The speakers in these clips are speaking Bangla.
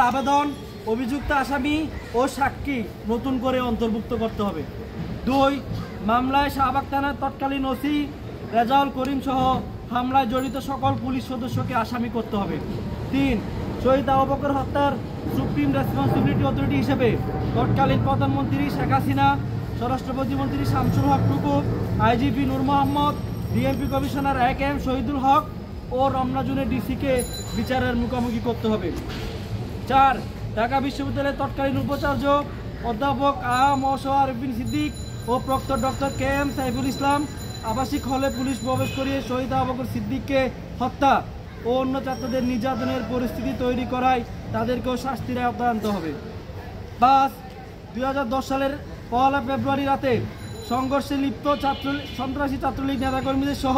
আবেদন অভিযুক্ত আসামি ও সাক্ষী নতুন করে অন্তর্ভুক্ত করতে হবে। 2 মামলায় শাহবাগ থানার তৎকালীন ওসি রেজাউল করিম সহ হামলায় জড়িত সকল পুলিশ সদস্যকে আসামি করতে হবে। 3 শহীদ আবু বকর হত্যার সুপ্রিম রেসপন্সিবিলিটি অথরিটি হিসেবে তৎকালীন প্রধানমন্ত্রী শেখ হাসিনা, স্বরাষ্ট্র প্রতিমন্ত্রী Shamsul Haque Tuku, IGP Noor Mohammad, DMP commissioner AM Shahidul Haque ও রমনা জোনের ডিসিকে বিচারের মুখোমুখি করতে হবে। 4 ঢাকা বিশ্ববিদ্যালয়ের তৎকালীন উপাচার্য অধ্যাপক আরিফিন সিদ্দিক ও proctor doctor KM Saiful Islam আবাসিক হলে পুলিশ প্রবেশ করিয়ে শহীদ আবু বকর সিদ্দিককে হত্যা ও অন্য ছাত্রদের নির্যাতনের পরিস্থিতি তৈরি করায় তাদেরকেও শাস্তির আওতায় আনতে হবে। 5 2010 সালের 1 ফেব্রুয়ারি রাতে সংঘর্ষে লিপ্ত সন্ত্রাসী ছাত্রলীগ নেতাকর্মীদের সহ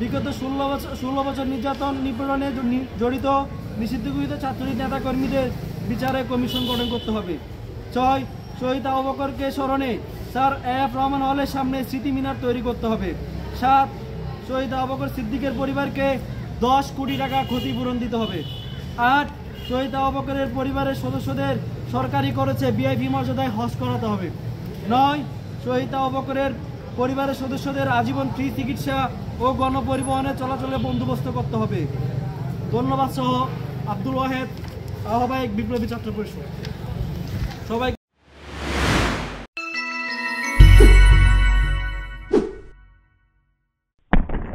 বিগত 16 বছর নির্যাতন নিপীড়নে জড়িত নিষিদ্ধঘোষিত ছাত্রলীগ নেতাকর্মীদের বিচারে কমিশন গঠন করতে হবে। 6 শহীদ আবু বকরকে স্মরণে স্যার AF রহমান হলের সামনে স্মৃতি মিনার তৈরি করতে হবে। 7 শহীদ আবু বকর সিদ্দিকের পরিবারকে 10 কোটি টাকা ক্ষতিপূরণ দিতে হবে। 8 শহীদ আবু বকরের পরিবারের সদস্যদের সরকারি খরচে VIP মর্যাদায় হজ করাতে হবে। 9 শহীদ আবু বকরের পরিবারের সদস্যদের আজীবন ফ্রি চিকিৎসা ও গণপরিবহনে চলাচলে বন্দোবস্ত করতে হবে। ধন্যবাদ সহ আব্দুল ওয়াহেদ, আহ্বায়ক বিপ্লবী ছাত্র পরিষদ। সবাই